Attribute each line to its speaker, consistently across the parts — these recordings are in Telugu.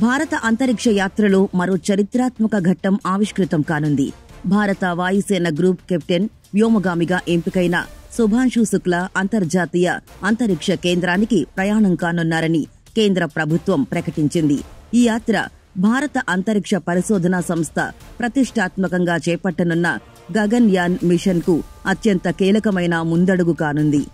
Speaker 1: భారత అంతరిక్ష యాత్రలో మరో చరిత్రాత్మక ఘట్టం ఆవిష్కృతం కానుంది. భారత వాయుసేన గ్రూప్ కెప్టెన్ వ్యోమగామిగా ఎంపికైన శుభాంశు శుక్లా అంతర్జాతీయ అంతరిక్ష కేంద్రానికి ప్రయాణం కానున్నారని కేంద్ర ప్రభుత్వం ప్రకటించింది. ఈ యాత్ర భారత అంతరిక్ష పరిశోధనా సంస్థ ప్రతిష్టాత్మకంగా చేపట్టనున్న గగన్యాన్ మిషన్ కు అత్యంత కీలకమైన ముందడుగు కానుంది.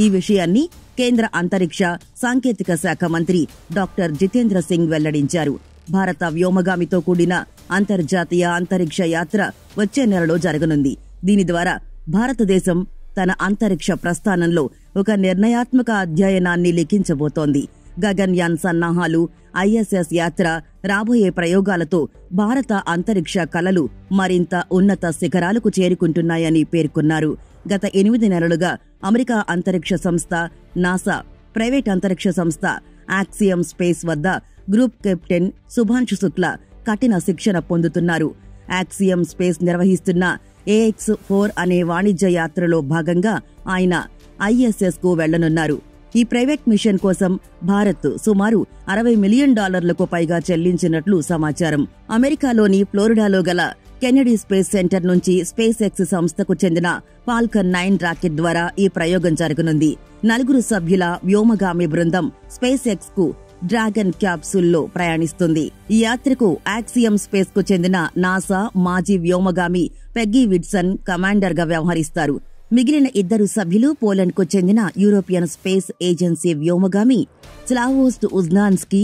Speaker 1: ఈ విషయాన్ని కేంద్ర అంతరిక్ష సాంకేతిక శాఖ మంత్రి డాక్టర్ జితేంద్ర సింగ్ వెల్లడించారు. భారత వ్యోమగామితో కూడిన అంతర్జాతీయ అంతరిక్ష యాత్ర వచ్చే నెలలో జరగనుంది. దీని ద్వారా భారతదేశం తన అంతరిక్ష ప్రస్థానంలో ఒక నిర్ణయాత్మక అధ్యయనాన్ని లిఖించబోతోంది. గగన్యాన్ సన్నాహాలు, ఐఎస్ఎస్ యాత్ర, రాబోయే ప్రయోగాలతో భారత అంతరిక్ష కలలు మరింత ఉన్నత శిఖరాలకు చేరుకుంటున్నాయని పేర్కొన్నారు. గత 8 నెలలుగా అమెరికా అంతరిక్ష సంస్థ నాసా, ప్రైవేట్ అంతరిక్ష సంస్థ యాక్సియం స్పేస్ వద్ద గ్రూప్ కెప్టెన్ శుభాంశు శుక్లా కఠిన శిక్షణ పొందుతున్నారు. యాక్సియం స్పేస్ నిర్వహిస్తున్న AX-4 అనే వాణిజ్య యాత్రలో భాగంగా ఆయన ISS కు వెళ్లనున్నారు. ఈ ప్రైవేట్ మిషన్ కోసం భారత్ సుమారు $60 మిలియన్ పైగా చెల్లించినట్లు సమాచారం. అమెరికాలోని ఫ్లోరిడాలో గల కెనడీ స్పేస్ సెంటర్ నుంచి స్పేస్ ఎక్స్ సంస్థకు చెందిన ఫాల్కన్ 9 రాకెట్ ద్వారా ఈ ప్రయోగం జరగనుంది. 4 సభ్యుల వ్యోమగామి బృందం స్పేస్ ఎక్స్ కు డ్రాగన్ క్యాప్సూల్లో ప్రయాణిస్తుంది. ఈ యాత్రకు యాక్సియం స్పేస్ కు చెందిన నాసా మాజీ వ్యోమగామి పెగ్గీ విడ్సన్ కమాండర్ గా వ్యవహరిస్తారు. మిగిలిన 2 సభ్యులు పోలాండ్ కు చెందిన యూరోపియన్ స్పేస్ ఏజెన్సీ వ్యోమగామి స్లావోస్ట్ ఉజ్నాన్స్కీ,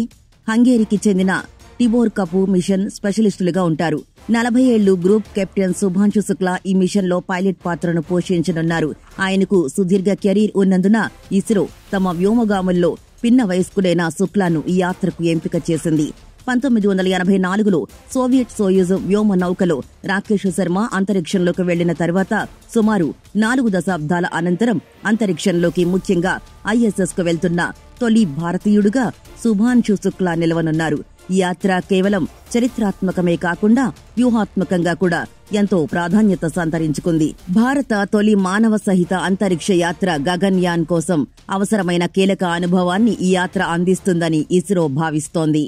Speaker 1: హంగేరీకి చెందిన టిబోర్ కపు మిషన్ స్పెషలిస్టులుగా ఉంటారు. 40 ఏళ్లు గ్రూప్ కెప్టెన్ శుభాంశు శుక్లా ఈ మిషన్ లో పైలట్ పాత్రను పోషించనున్నారు. ఆయనకు సుదీర్ఘ కెరీర్ ఉన్నందున ఇస్రో తమ వ్యోమగాముల్లో పిన్న వయస్కుడైన శుక్లాను ఈ యాత్రకు ఎంపిక చేసింది. 1984లో సోవియట్ సోయుజ్ వ్యోమ నౌకలో రాకేష్ శర్మ అంతరిక్షంలోకి వెళ్లిన తర్వాత సుమారు 4 దశాబ్దాల అనంతరం అంతరిక్షంలోకి, ముఖ్యంగా ISS కు వెళ్తున్న తొలి భారతీయుడుగా శుభాంశు శుక్లా నిలవనున్నారు. ఈ యాత్ర కేవలం చరిత్రాత్మకమే కాకుండా వ్యూహాత్మకంగా కూడా ఎంతో ప్రాధాన్యత సంతరించుకుంది. భారత తొలి మానవ సహిత అంతరిక్ష యాత్ర గగన్యాన్ కోసం అవసరమైన కీలక అనుభవాన్ని ఈ యాత్ర అందిస్తుందని ఇస్రో భావిస్తోంది.